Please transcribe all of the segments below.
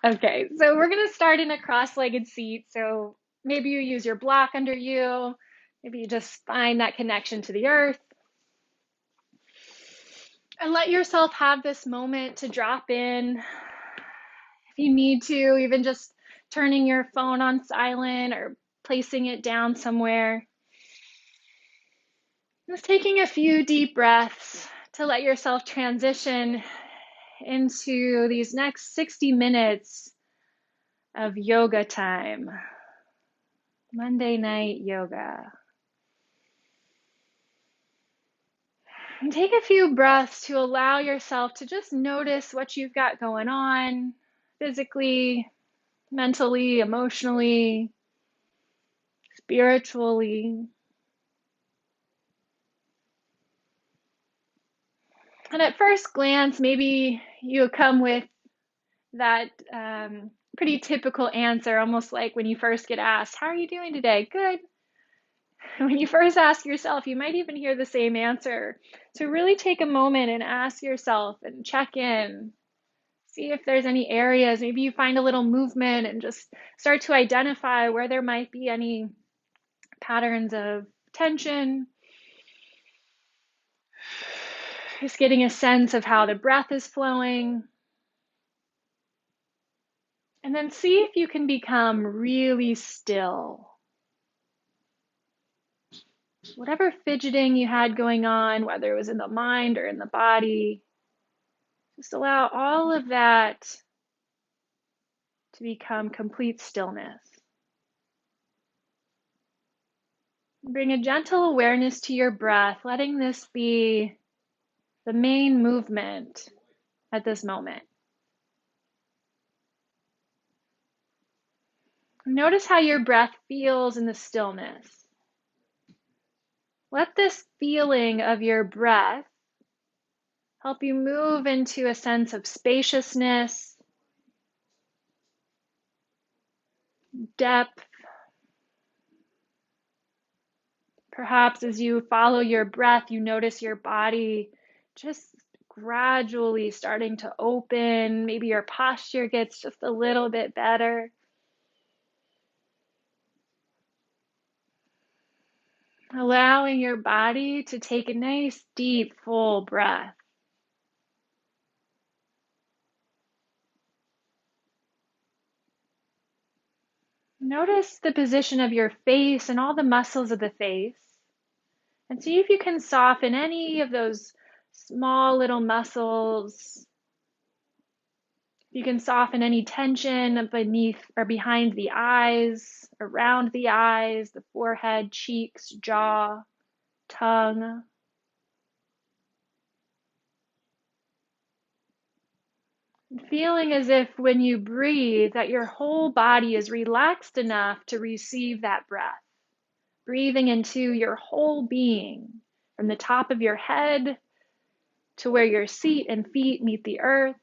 Okay, so we're gonna start in a cross-legged seat. So maybe you use your block under you. Maybe you just find that connection to the earth. And let yourself have this moment to drop in. If you need to, even just turning your phone on silent or placing it down somewhere. Just taking a few deep breaths to let yourself transition into these next 60 minutes of yoga time. Monday night yoga. And take a few breaths to allow yourself to just notice what you've got going on physically, mentally, emotionally, spiritually. And at first glance, maybe you come with that pretty typical answer, almost like when you first get asked, "How are you doing today?" Good. When you first ask yourself, you might even hear the same answer. So really take a moment and ask yourself and check in. See if there's any areas, maybe you find a little movement and just start to identify where there might be any patterns of tension. Just getting a sense of how the breath is flowing. And then see if you can become really still. Whatever fidgeting you had going on, whether it was in the mind or in the body, just allow all of that to become complete stillness. Bring a gentle awareness to your breath, letting this be the main movement at this moment. Notice how your breath feels in the stillness. Let this feeling of your breath help you move into a sense of spaciousness, depth. Perhaps as you follow your breath, you notice your body just gradually starting to open. Maybe your posture gets just a little bit better. Allowing your body to take a nice, deep, full breath. Notice the position of your face and all the muscles of the face. And see if you can soften any of those small little muscles. You can soften any tension beneath or behind the eyes, around the eyes, the forehead, cheeks, jaw, tongue. Feeling as if when you breathe that your whole body is relaxed enough to receive that breath. Breathing into your whole being, from the top of your head to where your seat and feet meet the earth.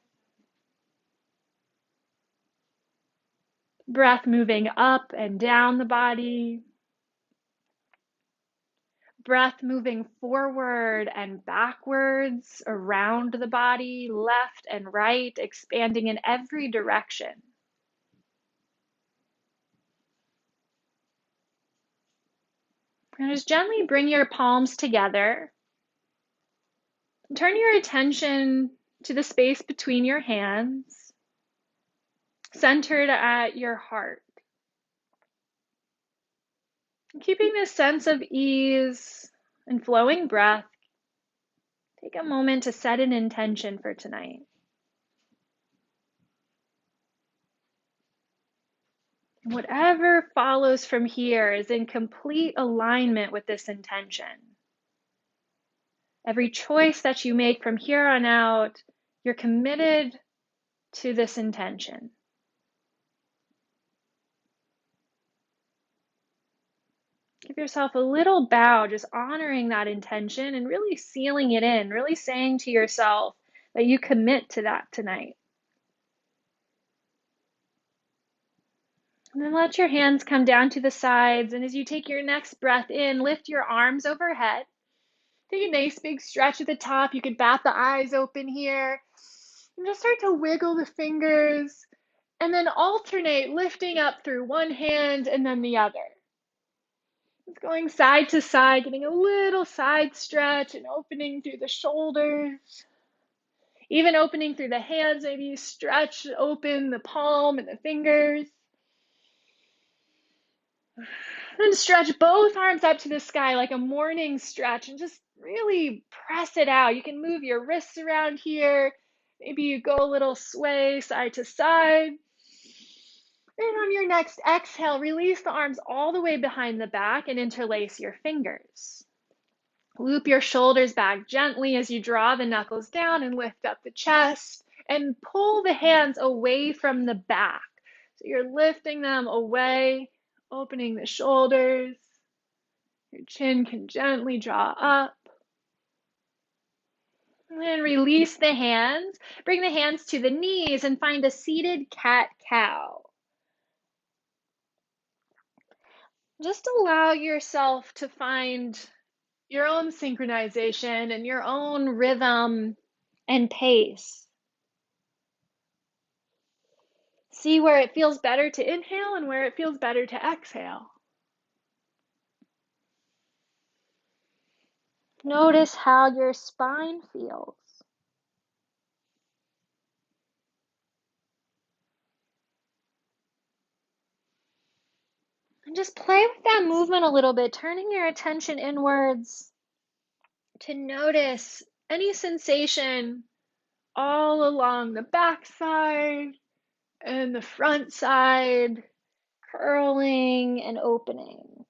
Breath moving up and down the body. Breath moving forward and backwards around the body, left and right, expanding in every direction. And just gently bring your palms together. Turn your attention to the space between your hands, centered at your heart. Keeping this sense of ease and flowing breath, take a moment to set an intention for tonight. Whatever follows from here is in complete alignment with this intention. Every choice that you make from here on out, you're committed to this intention. Give yourself a little bow, just honoring that intention and really sealing it in, really saying to yourself that you commit to that tonight. And then let your hands come down to the sides. And as you take your next breath in, lift your arms overhead. Take a nice big stretch at the top. You could bat the eyes open here. And just start to wiggle the fingers And then alternate lifting up through one hand and then the other. It's going side to side, getting a little side stretch and opening through the shoulders. Even opening through the hands, maybe you stretch open the palm and the fingers. Then stretch both arms up to the sky like a morning stretch and just really press it out. You can move your wrists around here. Maybe you go a little sway side to side. And on your next exhale, release the arms all the way behind the back and interlace your fingers. Loop your shoulders back gently as you draw the knuckles down and lift up the chest and pull the hands away from the back. So you're lifting them away, opening the shoulders. Your chin can gently draw up. And then release the hands. Bring the hands to the knees and find a seated cat-cow. Just allow yourself to find your own synchronization and your own rhythm and pace. See where it feels better to inhale and where it feels better to exhale. Notice how your spine feels. And just play with that movement a little bit, turning your attention inwards to notice any sensation all along the back side and the front side, curling and opening.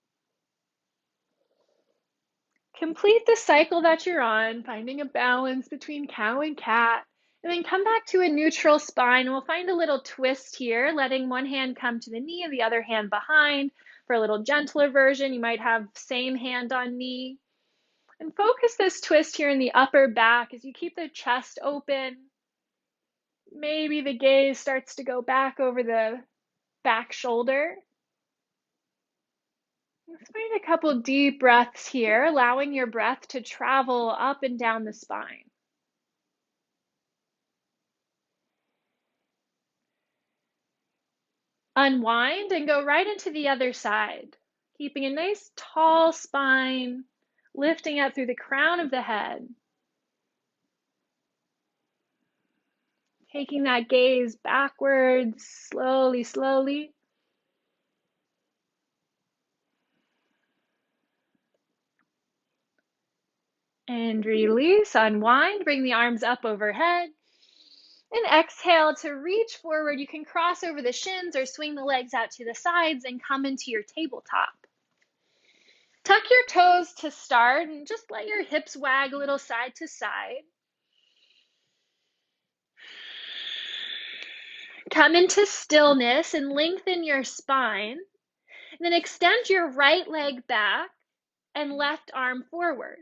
Complete the cycle that you're on, finding a balance between cow and cat, and then come back to a neutral spine. We'll find a little twist here, letting one hand come to the knee and the other hand behind. For a little gentler version, you might have same hand on knee. And focus this twist here in the upper back as you keep the chest open. Maybe the gaze starts to go back over the back shoulder. Let's find a couple deep breaths here, allowing your breath to travel up and down the spine. Unwind and go right into the other side, keeping a nice tall spine, lifting up through the crown of the head. Taking that gaze backwards, slowly, slowly. And release, unwind, bring the arms up overhead. And exhale to reach forward. You can cross over the shins or swing the legs out to the sides and come into your tabletop. Tuck your toes to start and just let your hips wag a little side to side. Come into stillness and lengthen your spine. And then extend your right leg back and left arm forward.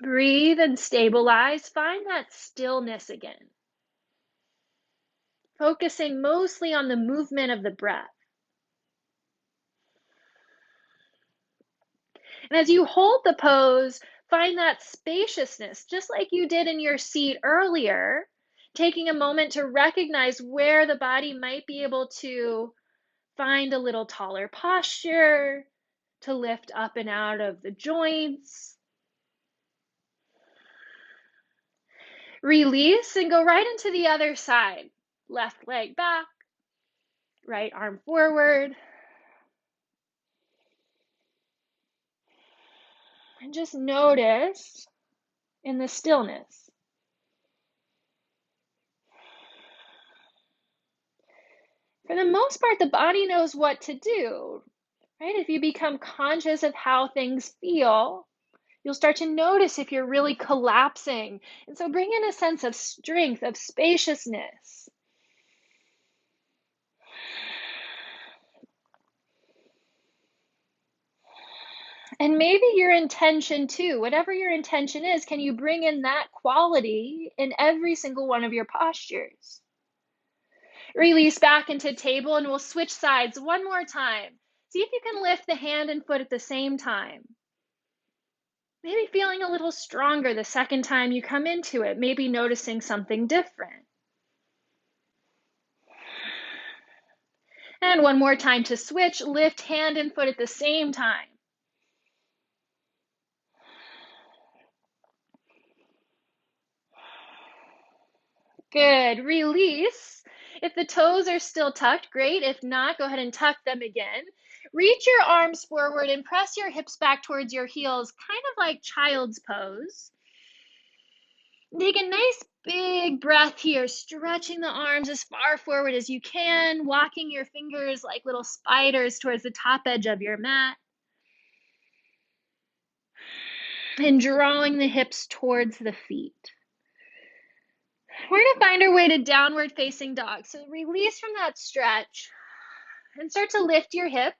Breathe and stabilize. Find that stillness again. Focusing mostly on the movement of the breath. And as you hold the pose, find that spaciousness, just like you did in your seat earlier, taking a moment to recognize where the body might be able to find a little taller posture, to lift up and out of the joints. Release and go right into the other side. Left leg back, right arm forward. And just notice in the stillness. For the most part, the body knows what to do, right? If you become conscious of how things feel, you'll start to notice if you're really collapsing. And so bring in a sense of strength, of spaciousness. And maybe your intention too, whatever your intention is, can you bring in that quality in every single one of your postures? Release back into table and we'll switch sides one more time. See if you can lift the hand and foot at the same time. Maybe feeling a little stronger the second time you come into it, maybe noticing something different. And one more time to switch, lift hand and foot at the same time. Good. Release. If the toes are still tucked, great. If not, go ahead and tuck them again. Reach your arms forward and press your hips back towards your heels, kind of like child's pose. Take a nice big breath here, stretching the arms as far forward as you can, walking your fingers like little spiders towards the top edge of your mat, and drawing the hips towards the feet. We're going to find our way to downward facing dog. So release from that stretch and start to lift your hips.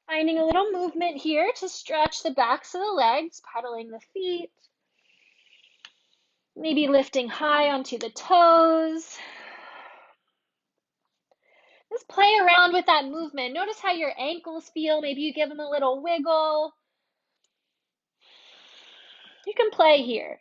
Finding a little movement here to stretch the backs of the legs, pedaling the feet. Maybe lifting high onto the toes. Just play around with that movement. Notice how your ankles feel. Maybe you give them a little wiggle. You can play here.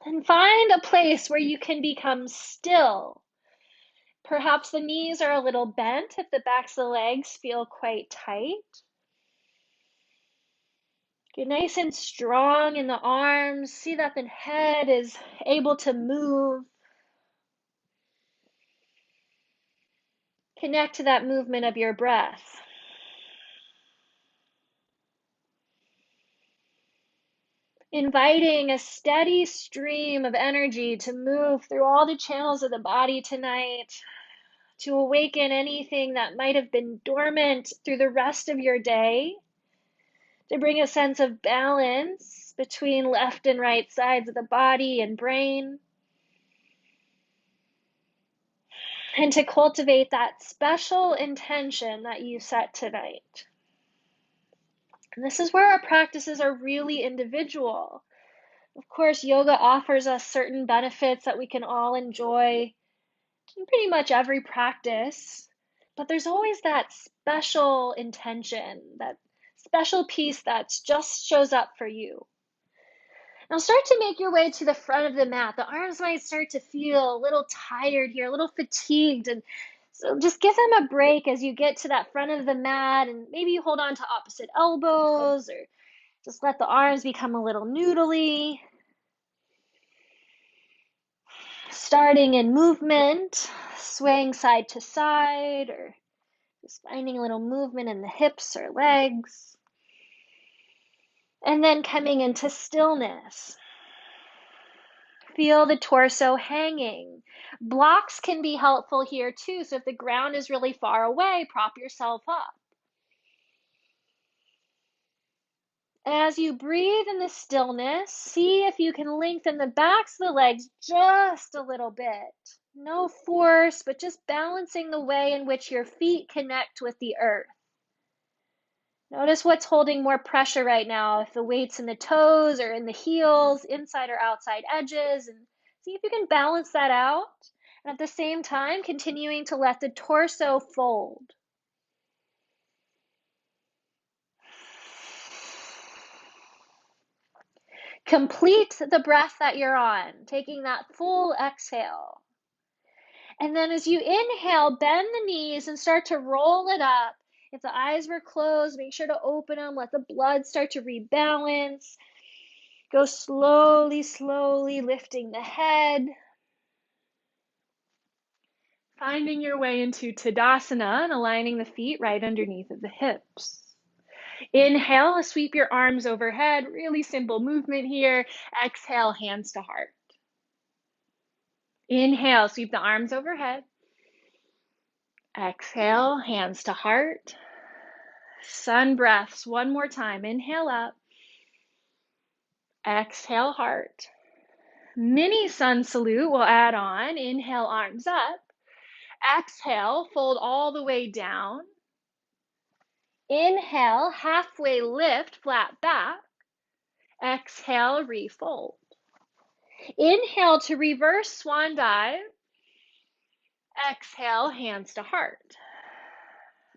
And find a place where you can become still. Perhaps the knees are a little bent if the backs of the legs feel quite tight. Get nice and strong in the arms. See that the head is able to move. Connect to that movement of your breath. Inviting a steady stream of energy to move through all the channels of the body tonight, to awaken anything that might have been dormant through the rest of your day, to bring a sense of balance between left and right sides of the body and brain, and to cultivate that special intention that you set tonight. And this is where our practices are really individual. Of course, yoga offers us certain benefits that we can all enjoy in pretty much every practice, but there's always that special intention, that special piece that just shows up for you. Now start to make your way to the front of the mat. The arms might start to feel a little tired here, a little fatigued, and so just give them a break as you get to that front of the mat, and maybe you hold on to opposite elbows, or just let the arms become a little noodly. Starting in movement, swaying side to side, or just finding a little movement in the hips or legs. And then coming into stillness. Feel the torso hanging. Blocks can be helpful here too. So if the ground is really far away, prop yourself up. As you breathe in the stillness, see if you can lengthen the backs of the legs just a little bit. No force, but just balancing the way in which your feet connect with the earth. Notice what's holding more pressure right now, if the weight's in the toes or in the heels, inside or outside edges, and see if you can balance that out. And at the same time, continuing to let the torso fold. Complete the breath that you're on, taking that full exhale. And then as you inhale, bend the knees and start to roll it up. If the eyes were closed, make sure to open them, let the blood start to rebalance. Go slowly, slowly lifting the head. Finding your way into Tadasana and aligning the feet right underneath of the hips. Inhale, sweep your arms overhead. Really simple movement here. Exhale, hands to heart. Inhale, sweep the arms overhead. Exhale, hands to heart. Sun breaths one more time. Inhale up. Exhale, heart. Mini sun salute will add on. Inhale, arms up. Exhale, fold all the way down. Inhale, halfway lift, flat back. Exhale, refold. Inhale to reverse swan dive. Exhale, hands to heart.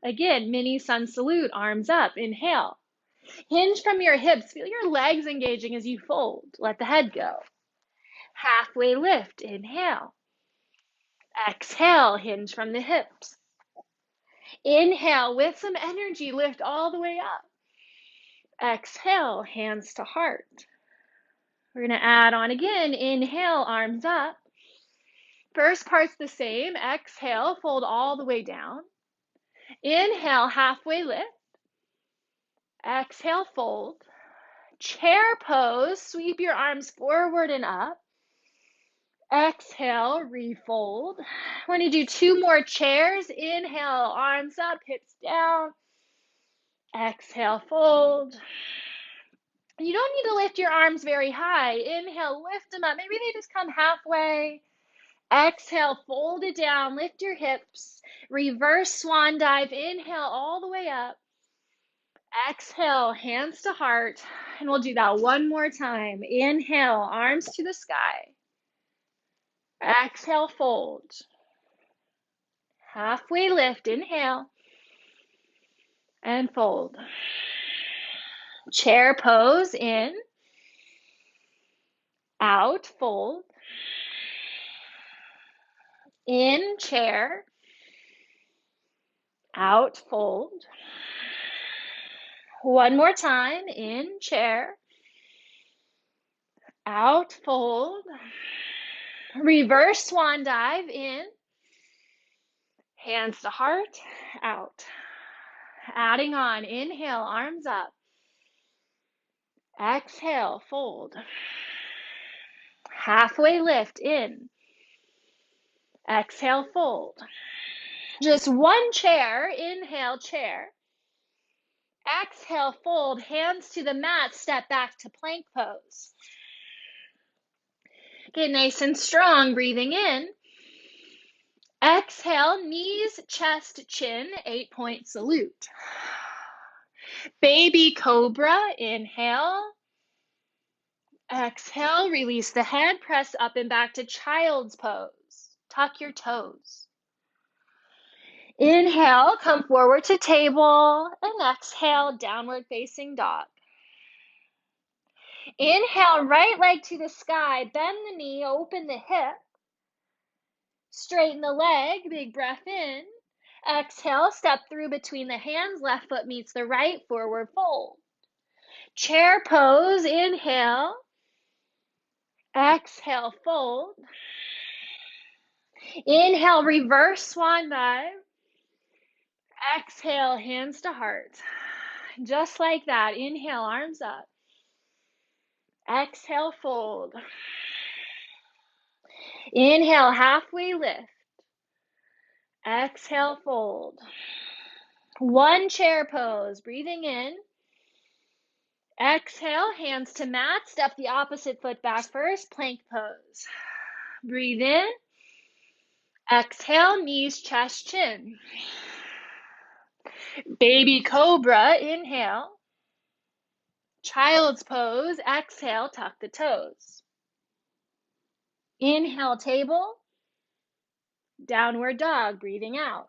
Again, mini sun salute, arms up. Inhale. Hinge from your hips. Feel your legs engaging as you fold. Let the head go. Halfway lift. Inhale. Exhale, hinge from the hips. Inhale, with some energy, lift all the way up. Exhale, hands to heart. We're going to add on again. Inhale, arms up. First part's the same. Exhale, fold all the way down. Inhale, halfway lift. Exhale, fold. Chair pose, sweep your arms forward and up. Exhale, refold. I want to do 2 more chairs. Inhale, arms up, hips down. Exhale, fold. You don't need to lift your arms very high. Inhale, lift them up. Maybe they just come halfway. Exhale, fold it down, lift your hips. Reverse swan dive. Inhale all the way up. Exhale, hands to heart. And we'll do that one more time. Inhale, arms to the sky. Exhale, fold. Halfway lift. Inhale. And fold. Chair pose. In. Out. Fold. In. Chair. Out. Fold. One more time. In. Chair. Out. Fold. Reverse swan dive. In. Hands to heart. Out. Adding on. Inhale, arms up. Exhale, fold. Halfway lift. In. Exhale, fold. Just one chair. Inhale, chair. Exhale, fold. Hands to the mat. Step back to plank pose. Get nice and strong. Breathing in. Exhale, knees, chest, chin, 8-point salute. Baby cobra. Inhale. Exhale, release the head. Press up and back to child's pose. Tuck your toes. Inhale, come forward to table, and exhale, downward facing dog. Inhale, right leg to the sky, bend the knee, open the hip, straighten the leg, big breath in. Exhale, step through between the hands, left foot meets the right, forward fold. Chair pose, inhale. Exhale, fold. Inhale, reverse swan dive. Exhale, hands to heart. Just like that. Inhale, arms up. Exhale, fold. Inhale, halfway lift. Exhale, fold. One chair pose. Breathing in. Exhale, hands to mat. Step the opposite foot back first. Plank pose. Breathe in. Exhale, knees, chest, chin. Baby cobra. Inhale. Child's pose. Exhale, tuck the toes. Inhale, table. Downward dog. Breathing out.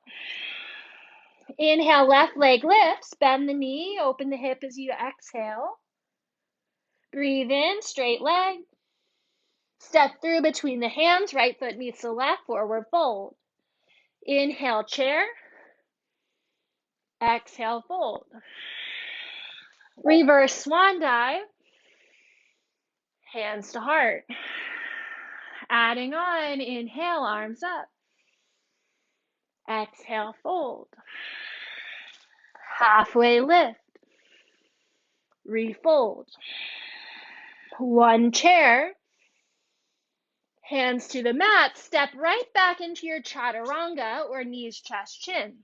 Inhale, left leg lifts. Bend the knee. Open the hip as you exhale. Breathe in, straight leg. Step through between the hands. Right foot meets the left. Forward fold. Inhale, chair. Exhale, fold. Reverse swan dive. Hands to heart. Adding on. Inhale, arms up. Exhale, fold. Halfway lift. Refold. One chair. Hands to the mat. Step right back into your chaturanga or knees, chest, chin.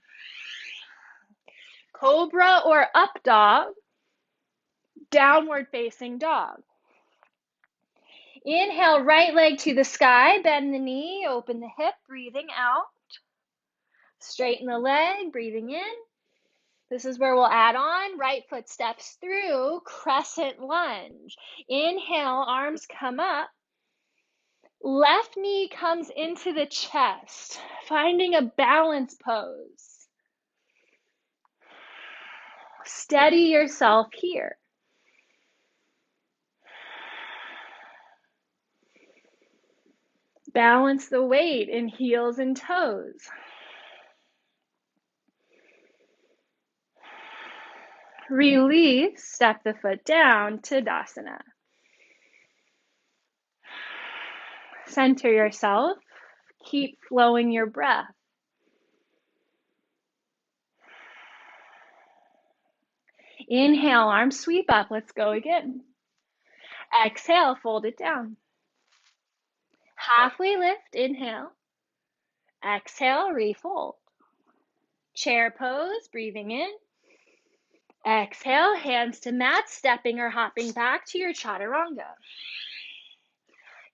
Cobra or up dog. Downward facing dog. Inhale, right leg to the sky. Bend the knee. Open the hip. Breathing out. Straighten the leg. Breathing in. This is where we'll add on. Right foot steps through. Crescent lunge. Inhale, arms come up. Left knee comes into the chest, finding a balance pose. Steady yourself here. Balance the weight in heels and toes. Release, step the foot down, Tadasana. Center yourself. Keep flowing your breath. Inhale, arms sweep up. Let's go again. Exhale, fold it down. Halfway lift, inhale. Exhale, refold. Chair pose, breathing in. Exhale, hands to mat, stepping or hopping back to your chaturanga.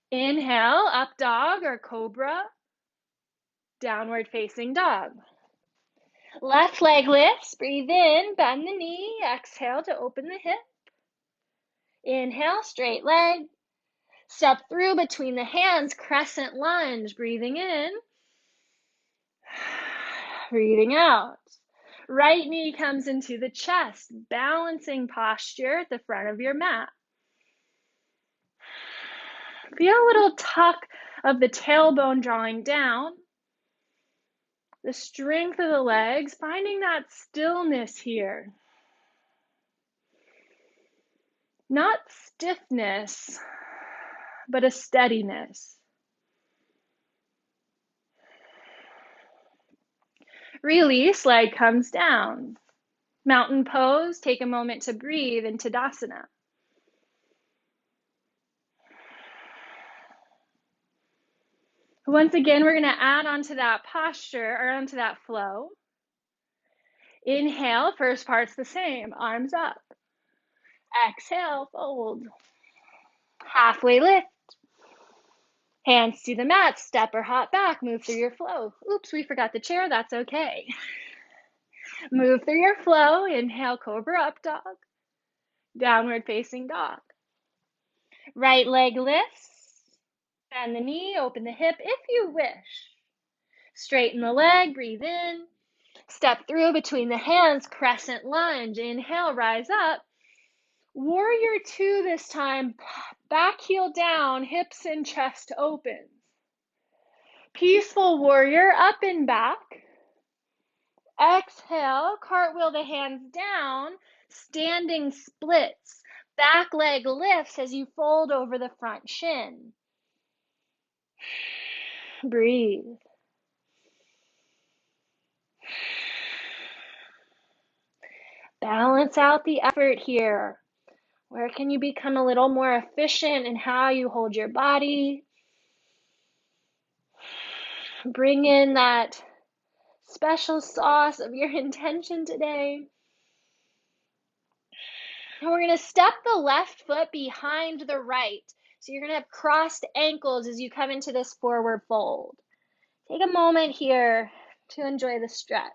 Inhale, up dog or cobra. Downward facing dog. Left leg lifts, breathe in, bend the knee. Exhale to open the hip. Inhale, straight leg. Step through between the hands, crescent lunge, breathing in. Breathing out. Right knee comes into the chest, balancing posture at the front of your mat. Feel a little tuck of the tailbone drawing down. The strength of the legs, finding that stillness here. Not stiffness, but a steadiness. Release, leg comes down. Mountain pose, take a moment to breathe in Tadasana. Once again, we're going to add onto that posture or onto that flow. Inhale, first part's the same, arms up. Exhale, fold. Halfway lift. Hands to the mat, step or hop back, move through your flow. Oops, we forgot the chair, that's okay. Move through your flow, inhale, cobra up dog. Downward facing dog. Right leg lifts. Bend the knee, open the hip if you wish. Straighten the leg, breathe in. Step through between the hands, crescent lunge. Inhale, rise up. Warrior two this time, back heel down, hips and chest open. Peaceful warrior, up and back. Exhale, cartwheel the hands down, standing splits. Back leg lifts as you fold over the front shin. Breathe. Balance out the effort here. Where can you become a little more efficient in how you hold your body? Bring in that special sauce of your intention today. And we're going to step the left foot behind the right. So you're going to have crossed ankles as you come into this forward fold. Take a moment here to enjoy the stretch.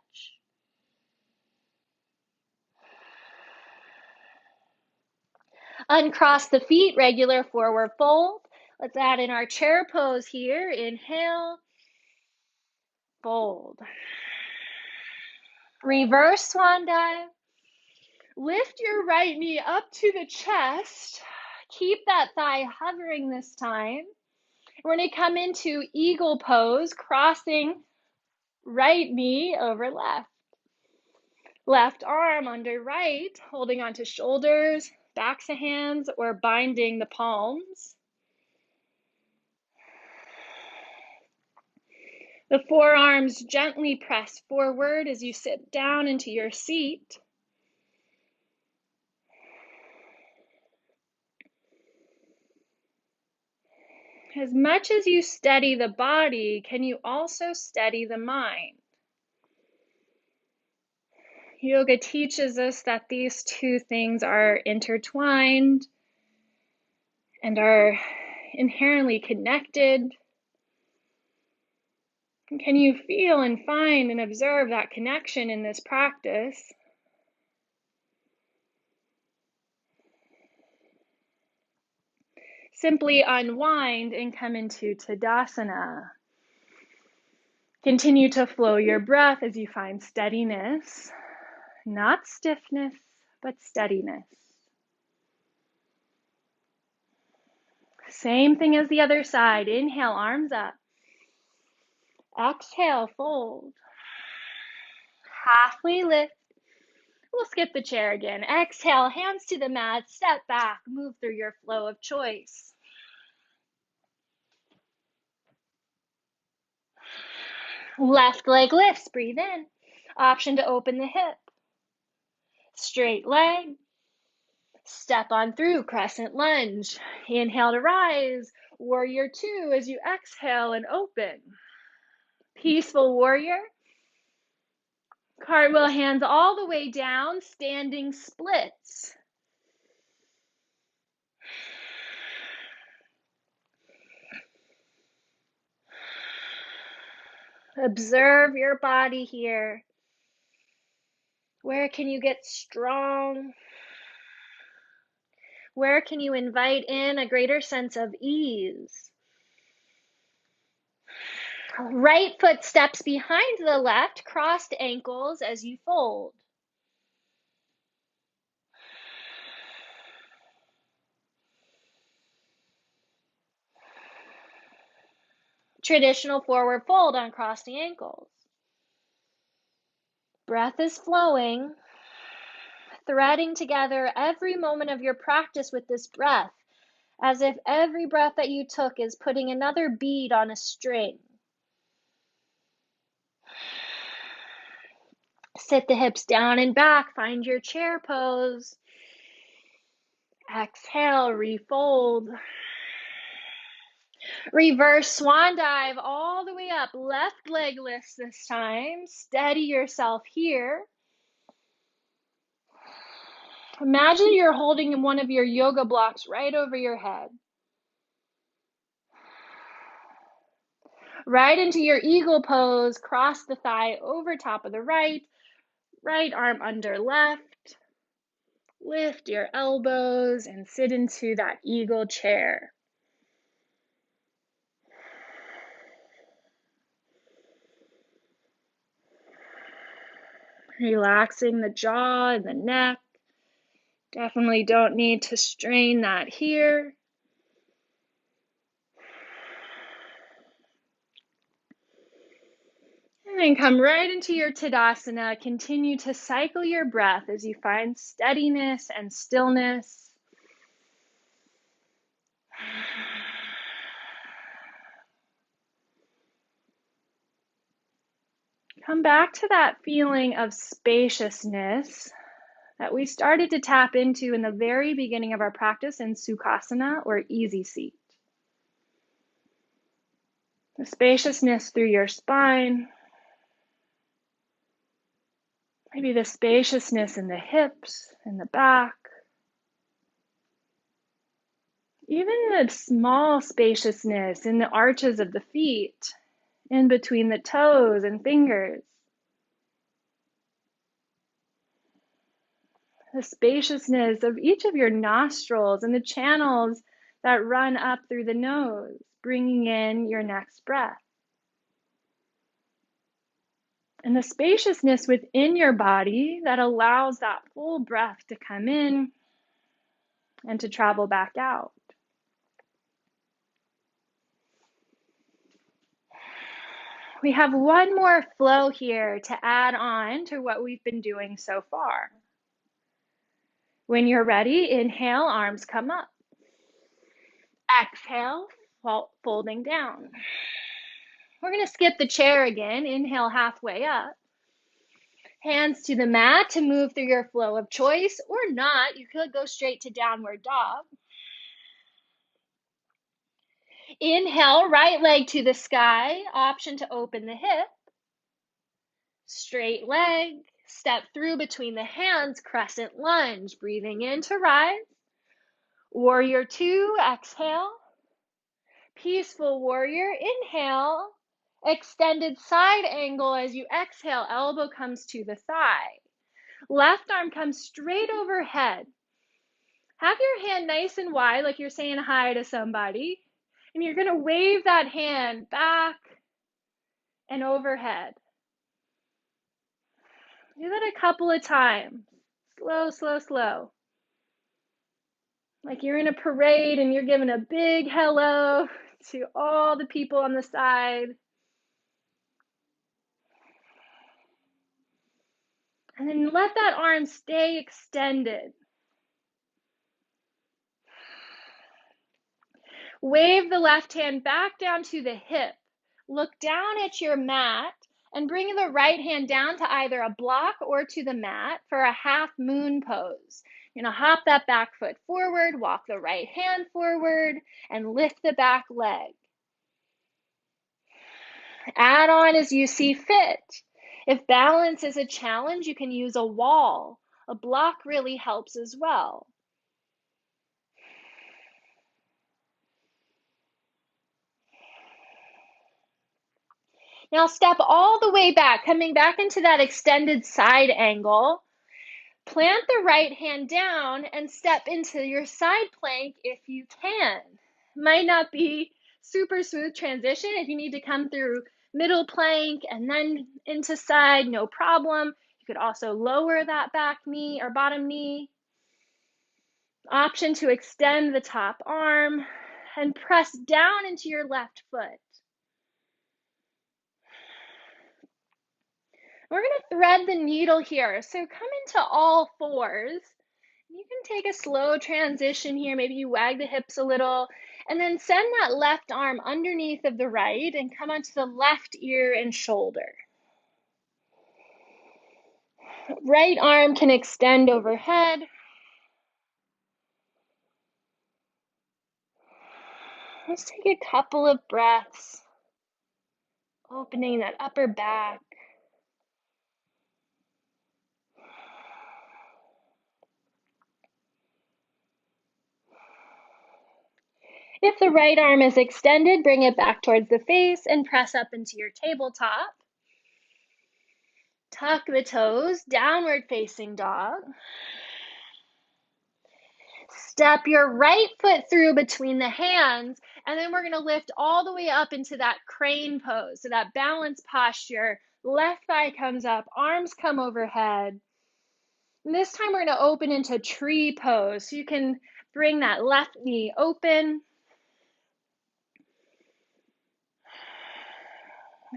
Uncross the feet, regular forward fold. Let's add in our chair pose here. Inhale, fold. Reverse swan dive. Lift your right knee up to the chest. Keep that thigh hovering this time. We're going to come into eagle pose, crossing right knee over left. Left arm under right, holding onto shoulders, backs of hands, or binding the palms. The forearms gently press forward as you sit down into your seat. As much as you steady the body, can you also steady the mind? Yoga teaches us that these two things are intertwined and are inherently connected. Can you feel and find and observe that connection in this practice? Simply unwind and come into Tadasana. Continue to flow your breath as you find steadiness, not stiffness. but steadiness. Same thing as the other side. Inhale, arms up. Exhale, fold. Halfway lift. We'll skip the chair again. Exhale, hands to the mat, step back, move through your flow of choice. Left leg lifts, breathe in. Option to open the hip. Straight leg. Step on through, crescent lunge. Inhale to rise. Warrior two as you exhale and open. Peaceful warrior. Cartwheel, hands all the way down, standing splits. Observe your body here. Where can you get strong? Where can you invite in a greater sense of ease? Right foot steps behind the left, crossed ankles as you fold. Traditional forward fold on crossed ankles. Breath is flowing, threading together every moment of your practice with this breath, as if every breath that you took is putting another bead on a string. Sit the hips down and back, find your chair pose. Exhale, refold. Reverse swan dive all the way up. Left leg lifts this time. Steady yourself here. Imagine you're holding one of your yoga blocks right over your head. Right into your eagle pose. Cross the thigh over top of the right. Right arm under left. Lift your elbows and sit into that eagle chair. Relaxing the jaw and the neck. Definitely don't need to strain that here. And then come right into your Tadasana. Continue to cycle your breath as you find steadiness and stillness. Come back to that feeling of spaciousness that we started to tap into in the very beginning of our practice in Sukhasana, or easy seat. The spaciousness through your spine, maybe the spaciousness in the hips, in the back, even the small spaciousness in the arches of the feet, in between the toes and fingers. The spaciousness of each of your nostrils and the channels that run up through the nose, bringing in your next breath. And the spaciousness within your body that allows that full breath to come in and to travel back out. We have one more flow here to add on to what we've been doing so far. When you're ready, inhale, arms come up. Exhale, folding down. We're going to skip the chair again. Inhale, halfway up. Hands to the mat to move through your flow of choice, or not. You could go straight to downward dog. Inhale, right leg to the sky. Option to open the hip. Straight leg. Step through between the hands, crescent lunge. Breathing in to rise. Warrior two, exhale. Peaceful warrior, inhale. Extended side angle as you exhale, elbow comes to the thigh. Left arm comes straight overhead. Have your hand nice and wide like you're saying hi to somebody. And you're going to wave that hand back and overhead. Do that a couple of times. Slow, slow, slow. Like you're in a parade and you're giving a big hello to all the people on the side. And then let that arm stay extended. Wave the left hand back down to the hip. Look down at your mat and bring the right hand down to either a block or to the mat for a half moon pose. You're going to hop that back foot forward, walk the right hand forward, and lift the back leg. Add on as you see fit. If balance is a challenge, you can use a wall. A block really helps as well. Now step all the way back, coming back into that extended side angle. Plant the right hand down and step into your side plank if you can. Might not be super smooth transition. If you need to come through middle plank and then into side, no problem. You could also lower that back knee or bottom knee. Option to extend the top arm and press down into your left foot. We're going to thread the needle here. So come into all fours. You can take a slow transition here. Maybe you wag the hips a little and then send that left arm underneath of the right and come onto the left ear and shoulder. Right arm can extend overhead. Let's take a couple of breaths, opening that upper back. If the right arm is extended, bring it back towards the face and press up into your tabletop. Tuck the toes, downward facing dog. Step your right foot through between the hands, and then we're going to lift all the way up into that crane pose. So that balance posture, left thigh comes up, arms come overhead. And this time we're going to open into tree pose. So you can bring that left knee open.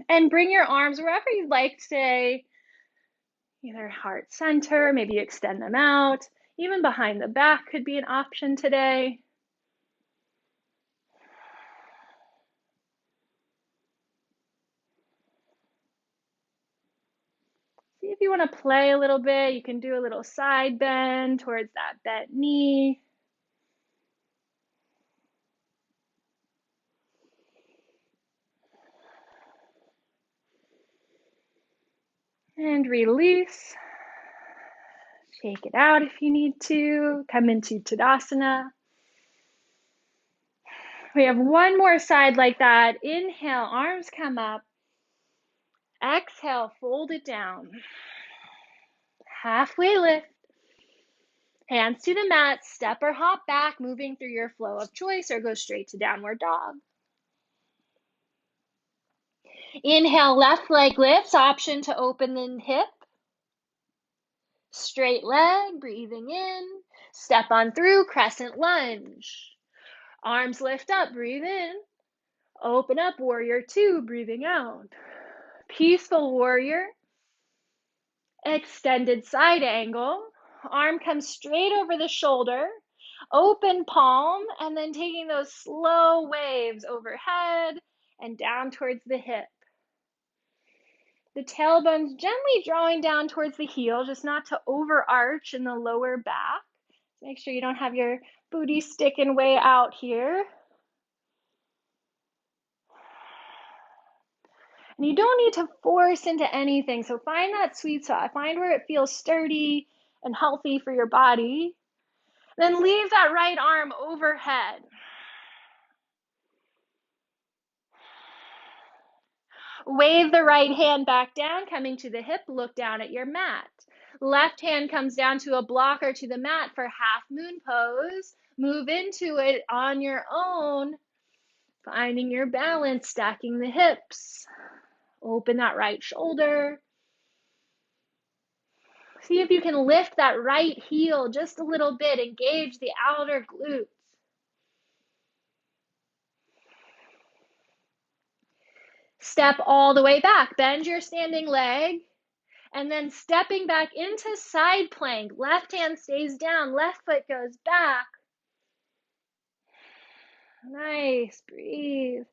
And bring your arms wherever you'd like today. Either heart center, maybe extend them out. Even behind the back could be an option today. See if you want to play a little bit. You can do a little side bend towards that bent knee. And release. Shake it out if you need to. Come into Tadasana. We have one more side like that. Inhale, arms come up. Exhale, fold it down. Halfway lift. Hands to the mat, step or hop back, moving through your flow of choice, or go straight to downward dog. Inhale, left leg lifts, option to open the hip. Straight leg, breathing in. Step on through, crescent lunge. Arms lift up, breathe in. Open up, warrior two, breathing out. Peaceful warrior. Extended side angle. Arm comes straight over the shoulder. Open palm, and then taking those slow waves overhead and down towards the hip. The tailbone's gently drawing down towards the heel, just not to overarch in the lower back. Make sure you don't have your booty sticking way out here. And you don't need to force into anything, so find that sweet spot. Find where it feels sturdy and healthy for your body. Then leave that right arm overhead. Wave the right hand back down, coming to the hip, look down at your mat. Left hand comes down to a block or to the mat for half moon pose. Move into it on your own, finding your balance, stacking the hips. Open that right shoulder. See if you can lift that right heel just a little bit. Engage the outer glutes. Step all the way back. Bend your standing leg. And then stepping back into side plank. Left hand stays down. Left foot goes back. Nice. Breathe.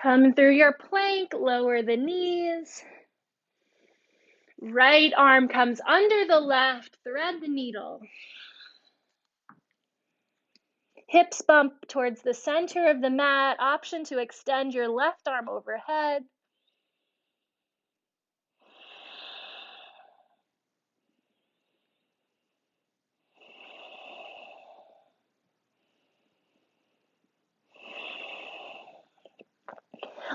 Come through your plank. Lower the knees. Right arm comes under the left. Thread the needle. Hips bump towards the center of the mat. Option to extend your left arm overhead.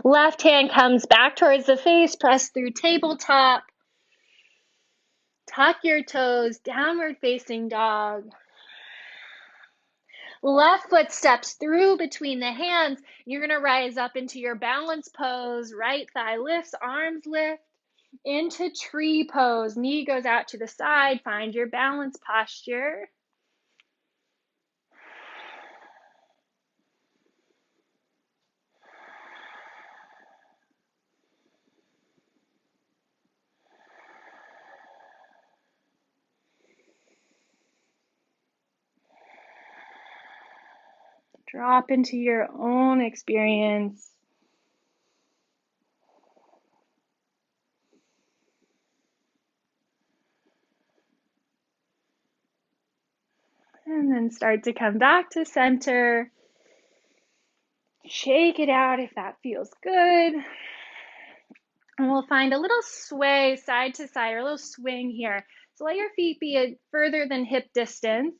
Left hand comes back towards the face. Press through tabletop. Tuck your toes. Downward facing dog. Left foot steps through between the hands. You're going to rise up into your balance pose. Right thigh lifts, arms lift. Into tree pose. Knee goes out to the side. Find your balance posture. Drop into your own experience. And then start to come back to center. Shake it out if that feels good. And we'll find a little sway side to side or a little swing here. So let your feet be further than hip distance.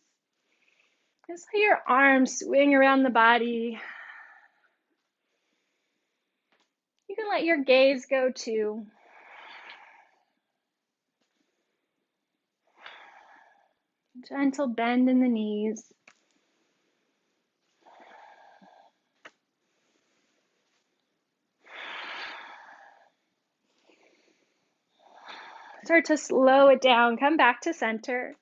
Just let your arms swing around the body. You can let your gaze go too. Gentle bend in the knees. Start to slow it down. Come back to center.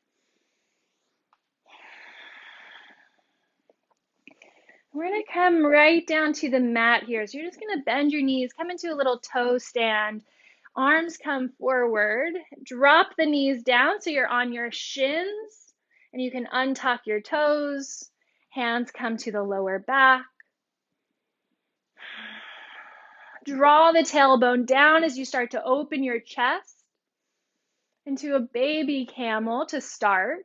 We're going to come right down to the mat here. So you're just going to bend your knees, come into a little toe stand. Arms come forward. Drop the knees down so you're on your shins. And you can untuck your toes. Hands come to the lower back. Draw the tailbone down as you start to open your chest into a baby camel to start.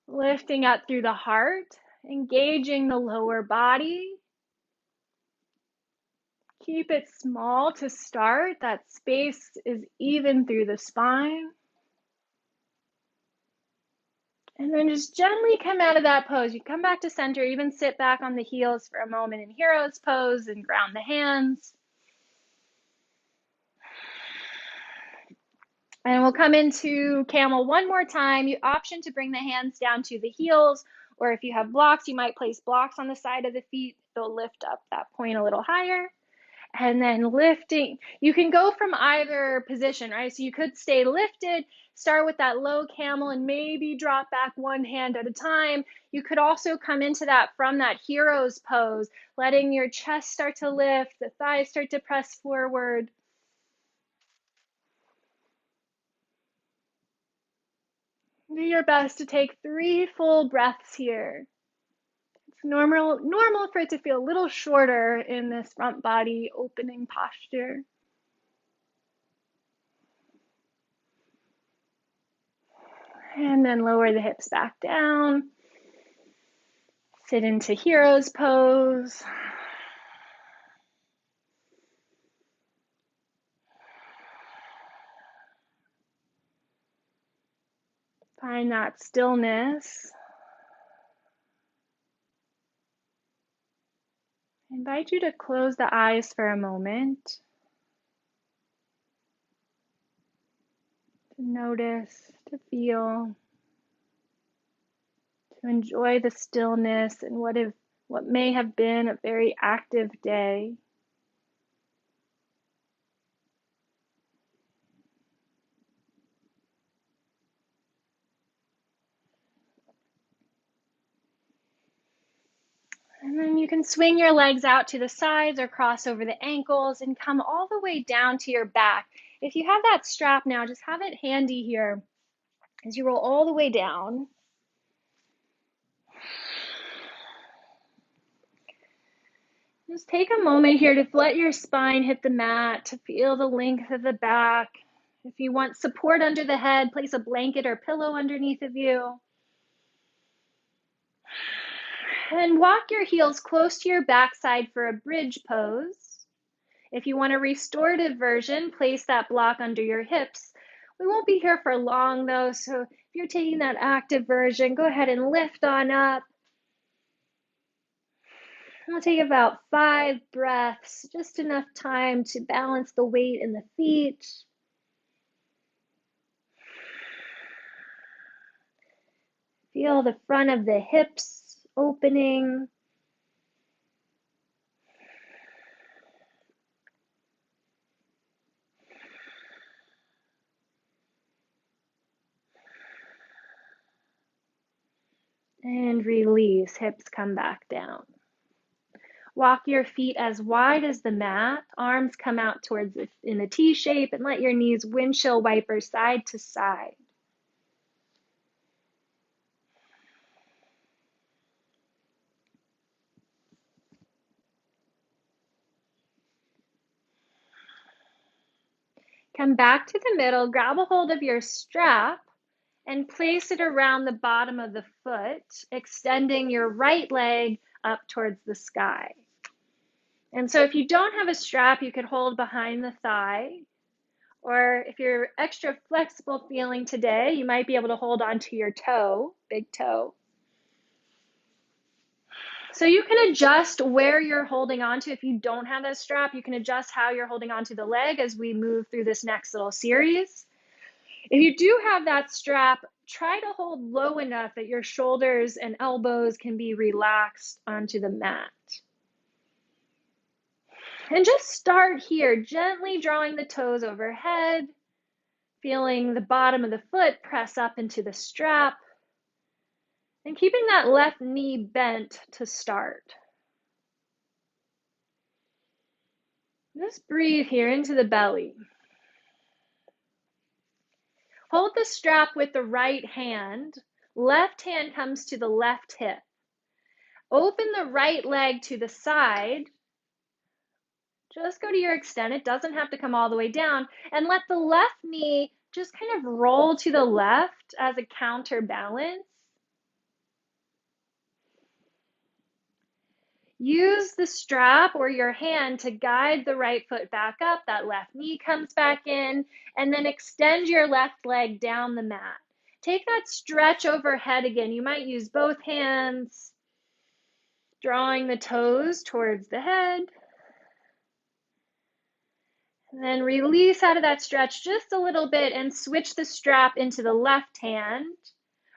Lifting up through the heart, engaging the lower body. Keep it small to start. That space is even through the spine. And then just gently come out of that pose. You come back to center, even sit back on the heels for a moment in hero's pose and ground the hands. And we'll come into camel one more time. You option to bring the hands down to the heels, or if you have blocks, you might place blocks on the side of the feet. They'll lift up that point a little higher. And then lifting, you can go from either position, right? So you could stay lifted, start with that low camel and maybe drop back one hand at a time. You could also come into that from that hero's pose, letting your chest start to lift, the thighs start to press forward. Do your best to take 3 full breaths here. It's normal for it to feel a little shorter in this front body opening posture. And then lower the hips back down. Sit into hero's pose. Find that stillness. I invite you to close the eyes for a moment. To notice, to feel, to enjoy the stillness and what what may have been a very active day. And then you can swing your legs out to the sides or cross over the ankles and come all the way down to your back. If you have that strap now, just have it handy here as you roll all the way down. Just take a moment here to let your spine hit the mat, to feel the length of the back. If you want support under the head, place a blanket or pillow underneath of you. And walk your heels close to your backside for a bridge pose. If you want a restorative version, place that block under your hips. We won't be here for long though, so if you're taking that active version, go ahead and lift on up. We'll take about 5 breaths, just enough time to balance the weight in the feet. Feel the front of the hips opening. And release, hips come back down. Walk your feet as wide as the mat, arms come out towards it in a T shape, and let your knees windshield wiper side to side. Come back to the middle, grab a hold of your strap, and place it around the bottom of the foot, extending your right leg up towards the sky. And so if you don't have a strap, you could hold behind the thigh. Or if you're extra flexible feeling today, you might be able to hold onto your toe, big toe. So you can adjust where you're holding onto. If you don't have a strap, you can adjust how you're holding onto the leg as we move through this next little series. If you do have that strap, try to hold low enough that your shoulders and elbows can be relaxed onto the mat. And just start here, gently drawing the toes overhead, feeling the bottom of the foot press up into the strap, and keeping that left knee bent to start. Just breathe here into the belly. Hold the strap with the right hand. Left hand comes to the left hip. Open the right leg to the side. Just go to your extent. It doesn't have to come all the way down. And let the left knee just kind of roll to the left as a counterbalance. Use the strap or your hand to guide the right foot back up. That left knee comes back in, and then extend your left leg down the mat. Take that stretch overhead again. You might use both hands, drawing the toes towards the head. And then release out of that stretch just a little bit and switch the strap into the left hand.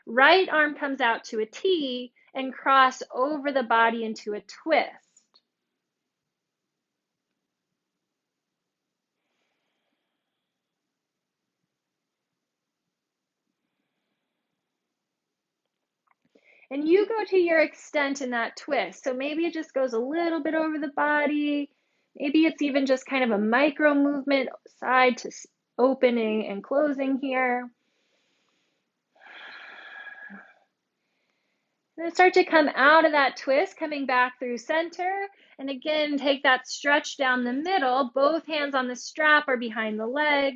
Right arm comes out to a T and cross over the body into a twist. And you go to your extent in that twist. So maybe it just goes a little bit over the body. Maybe it's even just kind of a micro movement, side to opening and closing here. And then start to come out of that twist, coming back through center. And again, take that stretch down the middle. Both hands on the strap or behind the leg.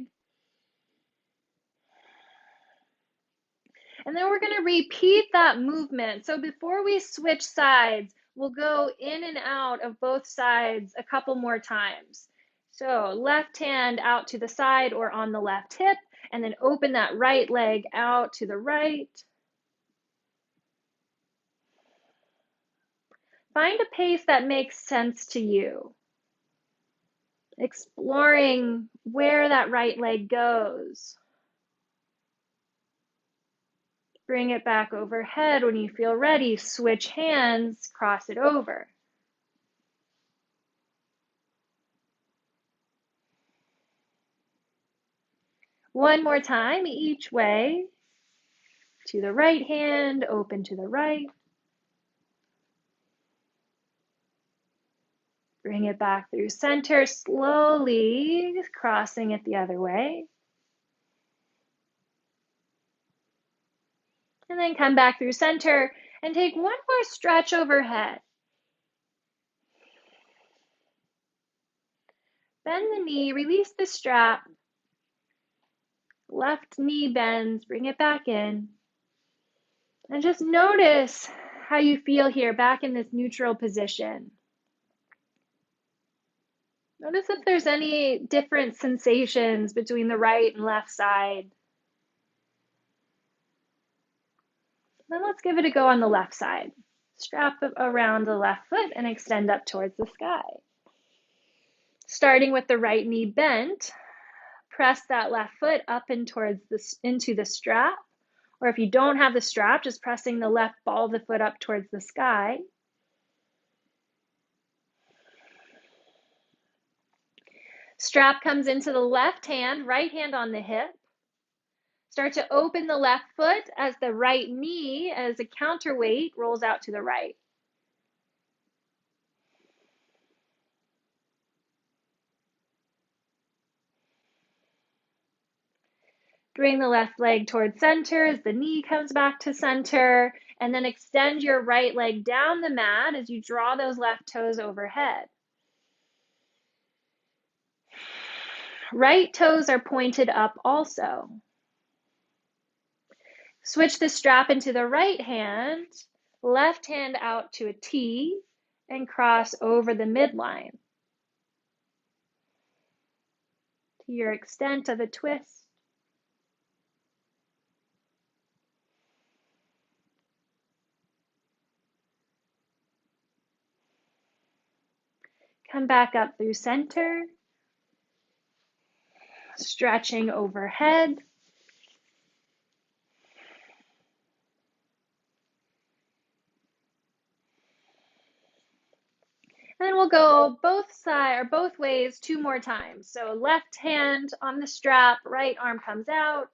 And then we're going to repeat that movement. So before we switch sides, we'll go in and out of both sides a couple more times. So left hand out to the side or on the left hip, and then open that right leg out to the right. Find a pace that makes sense to you. Exploring where that right leg goes. Bring it back overhead. When you feel ready, switch hands, cross it over. One more time, each way. To the right hand, open to the right. Bring it back through center, slowly crossing it the other way. And then come back through center and take one more stretch overhead. Bend the knee, release the strap. Left knee bends, bring it back in. And just notice how you feel here, back in this neutral position. Notice if there's any different sensations between the right and left side. Then let's give it a go on the left side. Strap around the left foot and extend up towards the sky. Starting with the right knee bent, press that left foot up and into the strap. Or if you don't have the strap, just pressing the left ball of the foot up towards the sky. Strap comes into the left hand, right hand on the hip. Start to open the left foot as the right knee, as a counterweight, rolls out to the right. Bring the left leg towards center as the knee comes back to center, and then extend your right leg down the mat as you draw those left toes overhead. Right toes are pointed up also. Switch the strap into the right hand, left hand out to a T, and cross over the midline to your extent of a twist. Come back up through center, stretching overhead. And we'll go both ways 2 more times. So left hand on the strap, right arm comes out,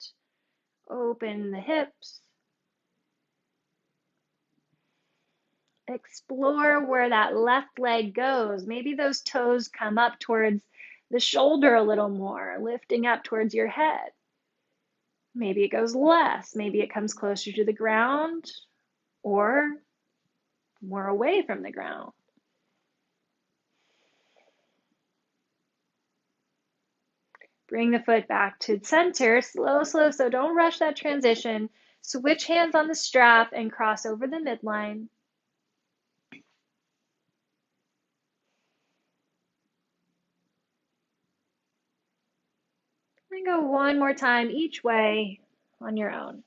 open the hips. Explore where that left leg goes. Maybe those toes come up towards the shoulder a little more, lifting up towards your head. Maybe it goes less. Maybe it comes closer to the ground or more away from the ground. Bring the foot back to center, slow, so don't rush that transition. Switch hands on the strap and cross over the midline. And go one more time each way on your own.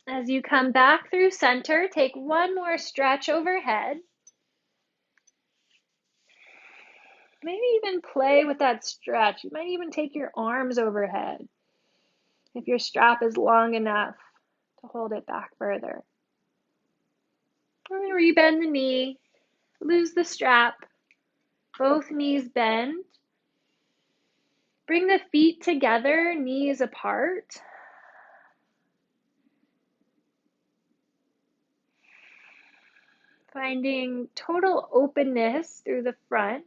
As you come back through center, take one more stretch overhead. Maybe even play with that stretch. You might even take your arms overhead if your strap is long enough to hold it back further. And then rebend the knee, lose the strap, both knees bend. Bring the feet together, knees apart. Finding total openness through the front.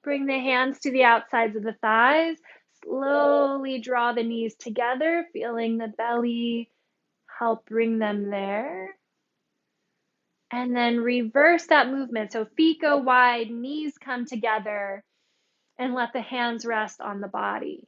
Bring the hands to the outsides of the thighs. Slowly draw the knees together, feeling the belly help bring them there. And then reverse that movement. So feet go wide, knees come together, and let the hands rest on the body.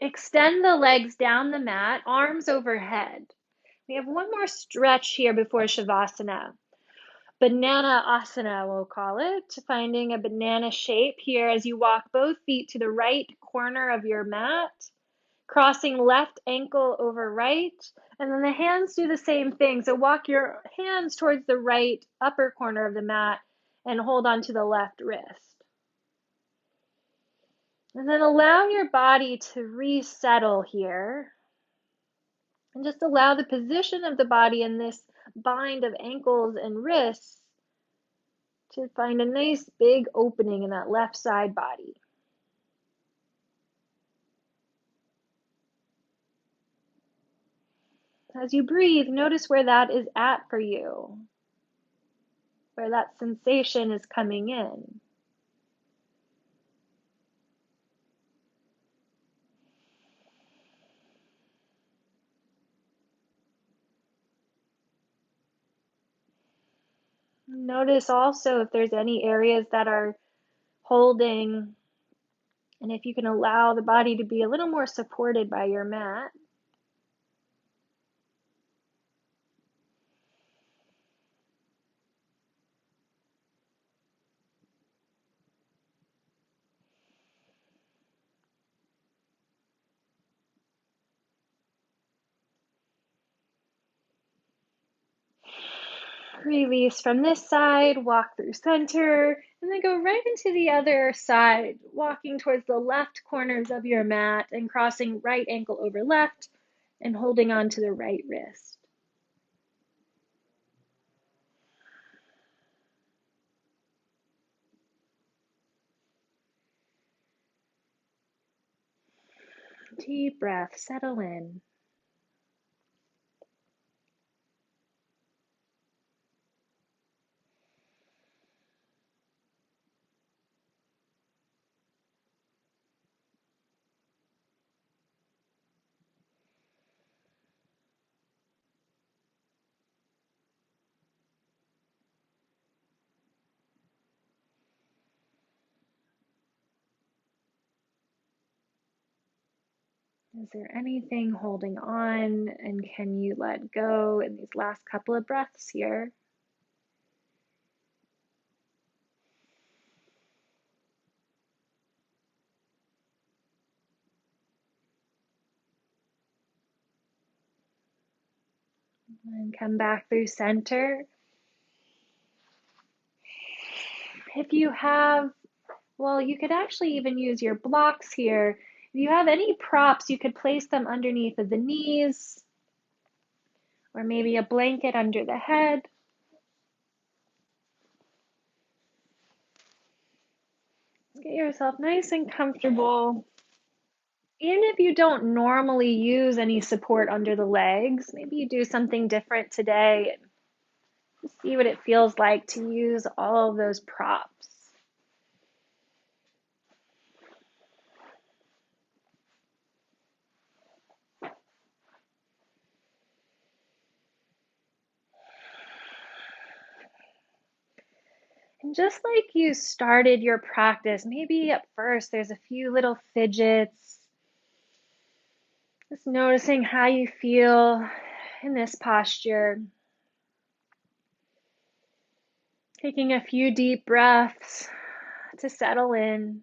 Extend the legs down the mat, arms overhead. We have one more stretch here before Shavasana. Banana asana, we'll call it. Finding a banana shape here as you walk both feet to the right corner of your mat, crossing left ankle over right, and then the hands do the same thing. So walk your hands towards the right upper corner of the mat and hold on to the left wrist. And then allow your body to resettle here. And just allow the position of the body in this bind of ankles and wrists to find a nice big opening in that left side body. As you breathe, notice where that is at for you, where that sensation is coming in. Notice also if there's any areas that are holding, and if you can allow the body to be a little more supported by your mat. Release from this side, walk through center, and then go right into the other side, walking towards the left corners of your mat and crossing right ankle over left and holding on to the right wrist. Deep breath, settle in. Is there anything holding on, and can you let go in these last couple of breaths here? And come back through center. If you have, well, you could actually even use your blocks here. If you have any props, you could place them underneath of the knees, or maybe a blanket under the head. Get yourself nice and comfortable. Even if you don't normally use any support under the legs, maybe you do something different today and see what it feels like to use all of those props. And just like you started your practice, maybe at first there's a few little fidgets. Just noticing how you feel in this posture. Taking a few deep breaths to settle in.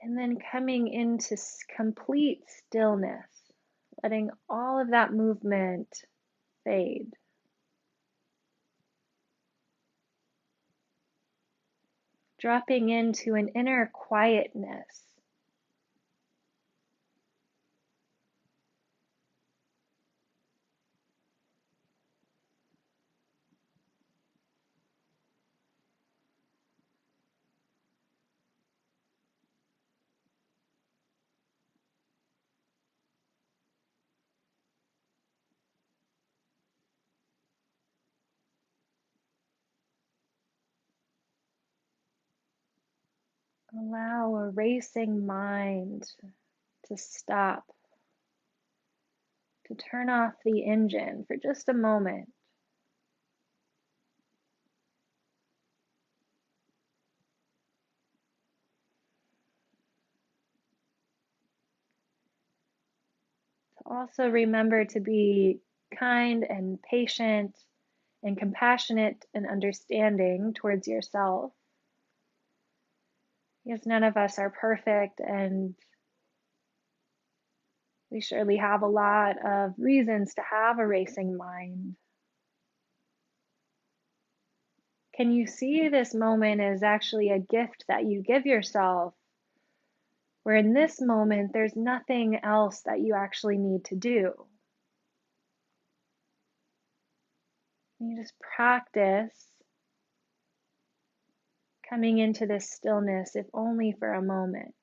And then coming into complete stillness, letting all of that movement fade. Dropping into an inner quietness. Allow a racing mind to stop, to turn off the engine for just a moment. Also, remember to be kind and patient and compassionate and understanding towards yourself, because none of us are perfect, and we surely have a lot of reasons to have a racing mind. Can you see this moment as actually a gift that you give yourself, where in this moment there's nothing else that you actually need to do? You just practice coming into this stillness, if only for a moment.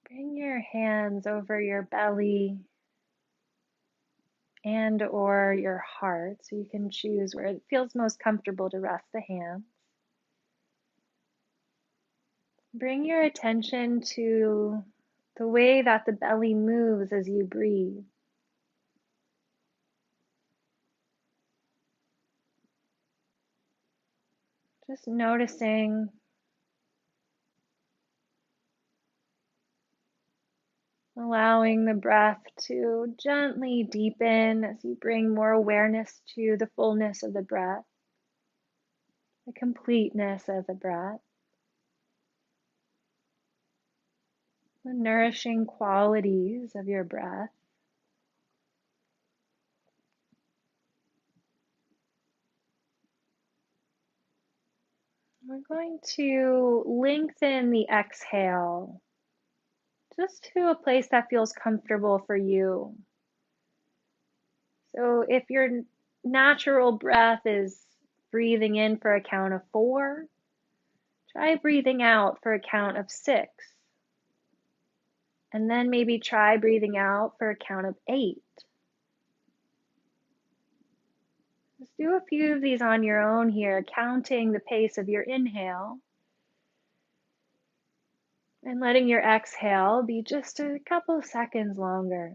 Bring your hands over your belly and or your heart, so you can choose where it feels most comfortable to rest the hands. Bring your attention to the way that the belly moves as you breathe. Just noticing, allowing the breath to gently deepen as you bring more awareness to the fullness of the breath, the completeness of the breath, the nourishing qualities of your breath. We're going to lengthen the exhale just to a place that feels comfortable for you. So if your natural breath is breathing in for a count of 4, try breathing out for a count of 6. And then maybe try breathing out for a count of 8. Just do a few of these on your own here, counting the pace of your inhale and letting your exhale be just a couple seconds longer.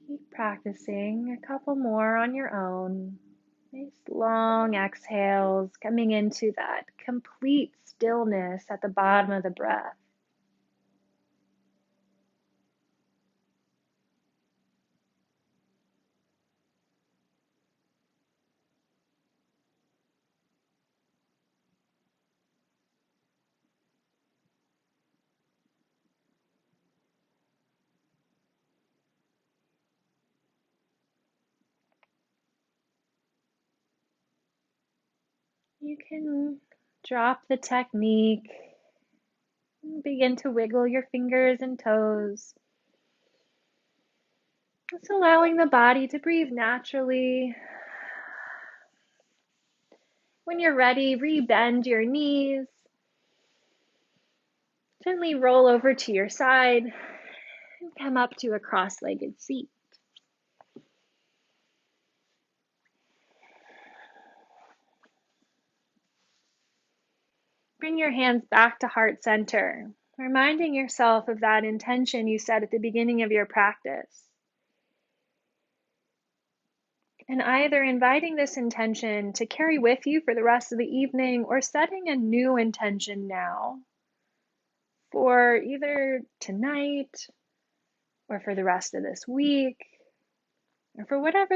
Keep practicing a couple more on your own. Nice long exhales coming into that complete stillness at the bottom of the breath. You can drop the technique and begin to wiggle your fingers and toes. Just allowing the body to breathe naturally. When you're ready, re-bend your knees. Gently roll over to your side and come up to a cross-legged seat. Bring your hands back to heart center. reminding yourself of that intention you set at the beginning of your practice. And either inviting this intention to carry with you for the rest of the evening or setting a new intention now for either tonight or for the rest of this week or for whatever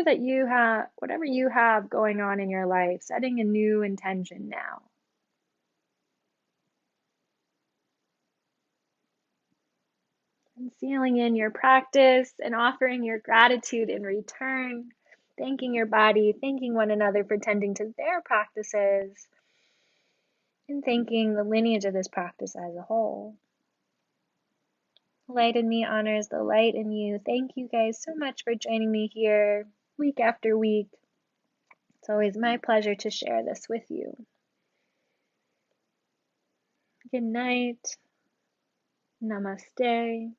you have going on in your life, setting a new intention now. And sealing in your practice and offering your gratitude in return, thanking your body, thanking one another for tending to their practices, and thanking the lineage of this practice as a whole. Light in me honors the light in you. Thank you guys so much for joining me here week after week. It's always my pleasure to share this with you. Good night. Namaste.